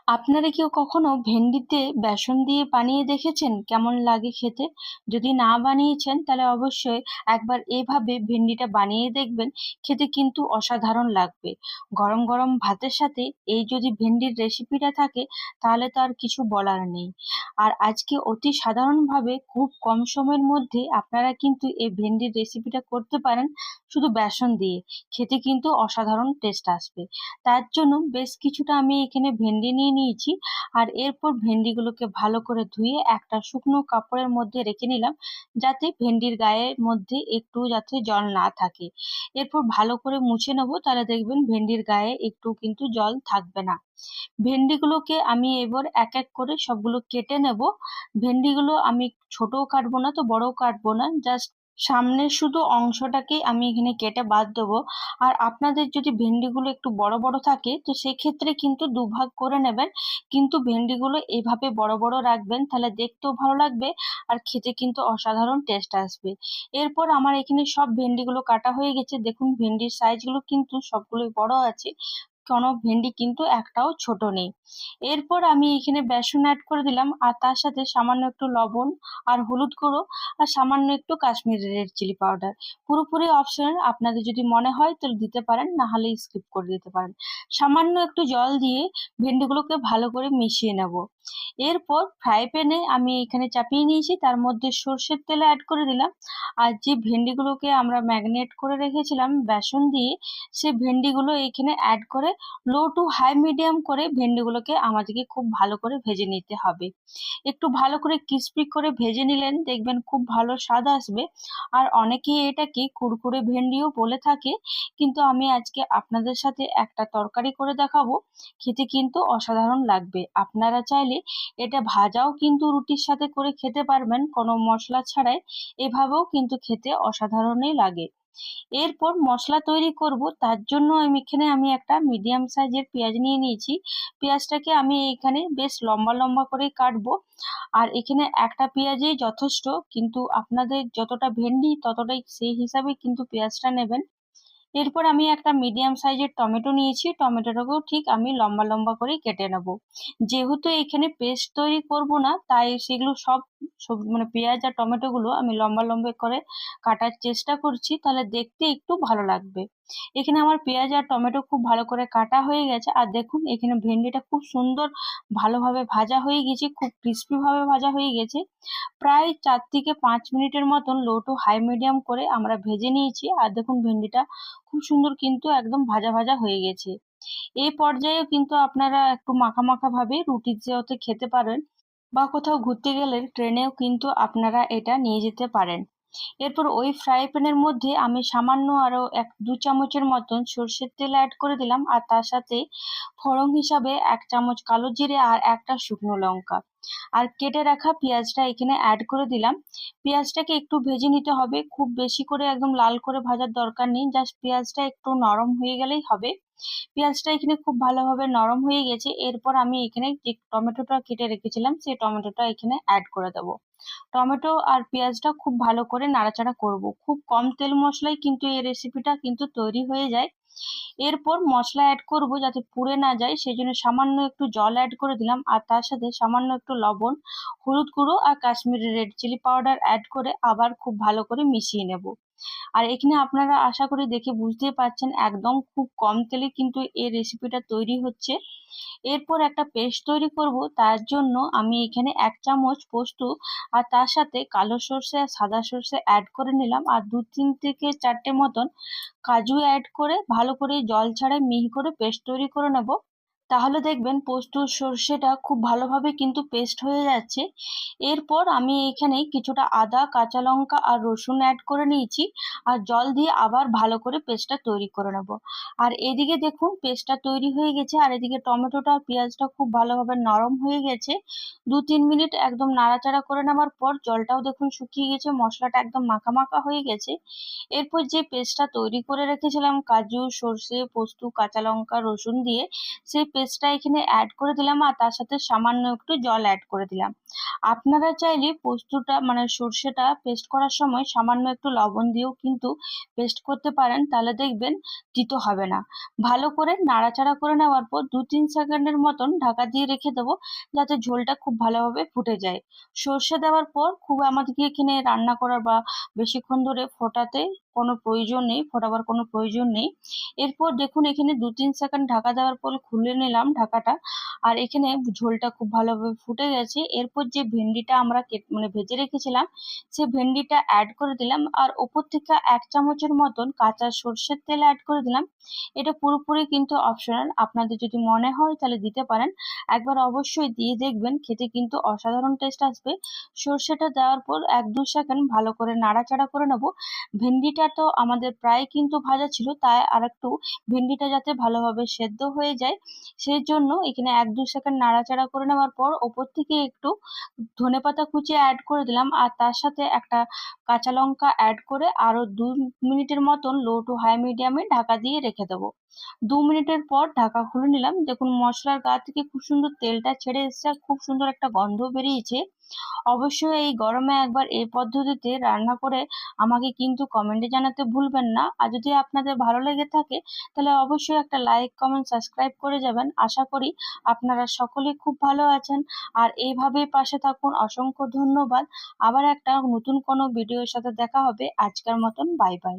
আপনারা কেউ কখনো ভেন্ডিতে বেসন দিয়ে বানিয়ে দেখেছেন কেমন লাগে খেতে? যদি না বানিয়েছেন তাহলে অবশ্যই একবার এভাবে ভেন্ডিটা বানিয়ে দেখবেন। খেতে কিন্তু অসাধারণ লাগবে। গরম গরম ভাতের সাথে এই যদি ভেন্ডির রেসিপিটা থাকে তাহলে তো আর কিছু বলার নেই। আর আজকে অতি সাধারণভাবে খুব কম সময়ের মধ্যে আপনারা কিন্তু এই ভেন্ডির রেসিপিটা করতে পারেন শুধু বেসন দিয়ে। খেতে কিন্তু অসাধারণ টেস্ট আসবে। তার জন্য বেশ কিছুটা আমি এখানে ভেন্ডি নিয়ে নিয়েছি। আর এরপর ভেন্ডিগুলোকে ভালো করে ধুয়ে একটা শুকনো কাপড়ের মধ্যে রেখে নিলাম, যাতে ভেন্ডির গায়ের মধ্যে একটু যাতে জল না থাকে। এরপর ভালো করে মুছে নেবো, তাহলে দেখবেন ভেন্ডির গায়ে একটু কিন্তু জল থাকবে না। ভেন্ডিগুলোকে আমি এবার এক এক করে সবগুলো কেটে নেব। ভেন্ডিগুলো আমি ছোটও কাটবো না তো বড়ও কাটবো না, জাস্ট সামনের শুধু অংশটাকেই আমি এখানে কেটে বাদ দেবো। আর আপনাদের যদি ভেন্ডিগুলো একটু বড় বড় থাকে তো সেক্ষেত্রে কিন্তু দুভাগ করে নেবেন, কিন্তু ভেন্ডিগুলো এভাবে বড় বড় রাখবেন, তাহলে দেখতেও ভালো লাগবে আর খেতে কিন্তু অসাধারণ টেস্ট আসবে। এরপর আমার এখানে সব ভেন্ডিগুলো কাটা হয়ে গেছে। দেখুন ভেন্ডির সাইজগুলো কিন্তু সবগুলোই বড় আছে, কোনো ভেন্ডি কিন্তু একটাও ছোট নেই। এরপর আমি এখানে বেসন অ্যাড করে দিলাম, আর তার সাথে সামান্য একটু লবণ আর হলুদ গুঁড়ো আর সামান্য একটু কাশ্মীরি রেড চিলি পাউডার। পুরোপুরি অপশনাল, আপনাদের যদি মনে হয় তাহলে দিতে পারেন, না হলে স্কিপ করে দিতে পারেন। সামান্য একটু জল দিয়ে ভেন্ডিগুলোকে ভালো করে মিশিয়ে নেব। এরপর ফ্রাই প্যানে আমি এখানে চাপিয়ে নিয়েছি, তার মধ্যে সর্ষের তেল অ্যাড করে দিলাম। আর যে ভেন্ডিগুলোকে আমরা ম্যারিনেট করে রেখেছিলাম বেসন দিয়ে, সে ভেন্ডিগুলো এখানে অ্যাড করে লো টু হাই মিডিয়াম করে ভেন্ডিগুলোকে আমাদেরকে খুব ভালো করে ভেজে নিতে হবে। একটু ভালো করে ক্রিস্পি করে ভেজে নিলেন দেখবেন খুব ভালো স্বাদ আসবে। আর অনেকেই এটাকে কুড়কুড়ে ভেন্ডিও বলে থাকে, কিন্তু আমি আজকে আপনাদের সাথে একটা তরকারি করে দেখাবো। খেতে কিন্তু অসাধারণ লাগবে। আপনারা চাইলে এটা ভাজাও কিন্তু রুটির সাথে করে খেতে পারবেন কোনো মশলা ছাড়াই। এভাবেও কিন্তু খেতে অসাধারণই লাগে। এরপর মশলা তৈরি করব, তার জন্য আমি একটা মিডিয়াম সাইজের পেঁয়াজ নিয়ে নিয়েছি। পেঁয়াজটাকে আমি এখানে বেশ লম্বা লম্বা করে কাটবো। আর এখানে একটা পেঁয়াজই যথেষ্ট, কিন্তু আপনাদের যতটা ভেন্ডি ততটাই সেই হিসাবে কিন্তু পেঁয়াজটা নেবেন। এরপর আমি একটা মিডিয়াম সাইজের টমেটো নিয়েছি, টমেটোটাকেও ঠিক আমি লম্বা লম্বা করে কেটে নেব। যেহেতু এখানে পেস্ট তৈরি করব না, তাই সেগুলো সব মানে পেঁয়াজ আর টমেটো গুলো আমি লম্বা লম্বা করে কাটার চেষ্টা করছি, তাহলে দেখতে একটু ভালো লাগবে। এখানে আমার পেঁয়াজ আর টমেটো খুব ভালো করে কাটা হয়ে গেছে। আর দেখুন এখানে ভেন্ডিটা খুব সুন্দর ভালোভাবে ভাজা হয়ে গেছে, খুব ক্রিস্পি ভাবে ভাজা হয়ে গেছে। প্রায় 4 থেকে 5 মিনিটের মতন লো টু হাই মিডিয়াম করে আমরা ভেজে নিয়েছি। আর দেখুন ভেন্ডিটা খুব সুন্দর কিন্তু একদম ভাজা ভাজা হয়ে গেছে। এই পর্যায়ে কিন্তু আপনারা একটু মাখা মাখা ভাবে রুটির সাথে খেতে পারেন, বা কোথাও ঘুরতে গেলে ট্রেনেও কিন্তু আপনারা এটা নিয়ে যেতে পারেন। এরপর ওই ফ্রাই প্যানের মধ্যে আমি সামান্য আরো 1-2 চামচের মতন সর্ষের তেল অ্যাড করে দিলাম, আর তার সাথে ফোড়ন হিসাবে 1 চামচ কালো জিরে আর একটা শুকনো লঙ্কা। আর কেটে রাখা পেঁয়াজটা এখানে অ্যাড করে দিলাম। পেঁয়াজটাকে একটু ভেজে নিতে হবে, খুব বেশি করে একদম লাল করে ভাজার দরকার নেই, জাস্ট পেঁয়াজটা একটু নরম হয়ে গেলেই হবে। পেঁয়াজটা এখানে খুব ভালোভাবে নরম হয়ে গেছে। এরপর আমি এখানে যে টমেটোটা কেটে রেখেছিলাম সেই টমেটোটা এখানে অ্যাড করে দেবো। টমেটো আর পেঁয়াজটা খুব ভালো করে নাড়াচাড়া করব। খুব কম তেল মশলায় কিন্তু এই রেসিপিটা কিন্তু তৈরি হয়ে যায়। এরপর মশলা অ্যাড করব যাতে পুড়ে না যায়, সেই জন্য সামান্য একটু জল অ্যাড করে দিলাম, আর তার সাথে সামান্য একটু লবণ, হলুদ গুঁড়ো আর Kashmiri red chilli powder add করে আবার খুব ভালো করে মিশিয়ে নেব। আর এখানে আপনারা আশা করি দেখে বুঝতেই পারছেন একদম খুব কম তেলে কিন্তু এই রেসিপিটা তৈরি হচ্ছে। এরপর একটা পেস্ট তৈরি করব, তার জন্য আমি এখানে 1 চামচ পোস্ত আর তার সাথে কালো সর্ষে আর সাদা সর্ষে অ্যাড করে নিলাম, আর 2-3 থেকে 4টে মতন কাজু অ্যাড করে ভালো করে জল ছাড়াই মিহি করে পেস্ট তৈরি করে নেব। তাহলে দেখবেন পোস্ত সর্ষেটা খুব ভালোভাবে কিন্তু পেস্ট হয়ে যাচ্ছে। এরপর আমি এখানে কিছুটা আদা, কাঁচা লঙ্কা আর রসুন অ্যাড করে নিয়েছি, আর জল দিয়ে আবার ভালো করে পেস্টটা তৈরি করে নেব। আর এদিকে দেখুন পেস্টটা তৈরি হয়ে গেছে, আর এদিকে টমেটোটা আর পেঁয়াজটা খুব ভালোভাবে নরম হয়ে গেছে। 2-3 মিনিট একদম নাড়াচাড়া করে নেওয়ার পর জলটাও দেখুন শুকিয়ে গেছে, মশলাটা একদম মাখা মাখা হয়ে গেছে। এরপর যে পেস্টটা তৈরি করে রেখেছিলাম কাজু, সর্ষে, পোস্ত, কাঁচা লঙ্কা, রসুন দিয়ে, সেই পেস্টটা এখানে অ্যাড করে দিলাম আর তার সাথে সামান্য একটু জল অ্যাড করে দিলাম। আপনারা চাইলে পোস্তটা মানে সর্ষেটা পেস্ট করার সময় সামান্য একটু লবণ দিয়েও কিন্তু পেস্ট করতে পারেন, তাহলে দেখবেন তিতো হবে না। ভালো করে নাড়াচাড়া করে নেওয়ার পর 2-3 সেকেন্ডের মতন ঢাকা দিয়ে রেখে দেবো, যাতে ঝোলটা খুব ভালোভাবে ফুটে যায়। সর্ষে দেওয়ার পর খুব আমাদেরকে এখানে রান্না করার বা বেশিক্ষণ ধরে ফোটাবার কোনো প্রয়োজন নেই। এরপর দেখুন এখানে 2-3 সেকেন্ড ঢাকা দেওয়ার পর খুলে নিলাম ঢাকাটা, আর এখানে ঝোলটা খুব ভালোভাবে ফুটে গেছে। এরপর যে ভেন্ডিটা আমরা মানে ভেজে রেখেছিলাম, সে ভেন্ডিটা অ্যাড করে দিলাম আর ওপর থেকে 1 চামচের মতন কাঁচা সর্ষের তেল অ্যাড করে দিলাম। এটা পুরোপুরি কিন্তু অপশনাল, আপনাদের যদি মনে হয় তাহলে দিতে পারেন। একবার অবশ্যই দিয়ে দেখবেন, খেতে কিন্তু অসাধারণ টেস্ট আসবে। সর্ষেটা দেওয়ার পর 1-2 সেকেন্ড ভালো করে নাড়াচাড়া করে নেব। ভেন্ডিটা তো আমাদের প্রায় কিন্তু ভাজা ছিল, তাই আরেকটু ভেন্ডিটা যাতে ভালোভাবে সেদ্ধ হয়ে যায়, সেই জন্য এখানে 1-2 সেকেন্ড নাড়াচাড়া করে নেওয়ার পর ওপর থেকে একটু ধনেপাতা কুচি অ্যাড করে দিলাম আর তার সাথে একটা কাঁচা লঙ্কা অ্যাড করে আরো 2 মিনিটের মতন লো টু হাই মিডিয়ামে ঢাকা দিয়ে রেখে দেবো। 2 মিনিটের পর ঢাকা খুলে নিলাম। দেখুন মশলার গা থেকে খুব সুন্দর তেলটা ছেড়ে এসেছে, আর খুব সুন্দর একটা গন্ধ বেরিয়েছে। অবশ্যই এই গরমে একবার এই পদ্ধতিতে রান্না করে আমাকে কিন্তু কমেন্টে জানাতে ভুলবেন না। আর যদি আপনাদের ভালো লেগে থাকে তাহলে অবশ্যই একটা লাইক, কমেন্ট, সাবস্ক্রাইব করে যাবেন। আশা করি আপনারা সকলেই খুব ভালো আছেন আর এইভাবেই পাশে থাকুন। অসংখ্য ধন্যবাদ। আবার একটা নতুন কোনো ভিডিওর সাথে দেখা হবে। আজকের মতন বাই বাই।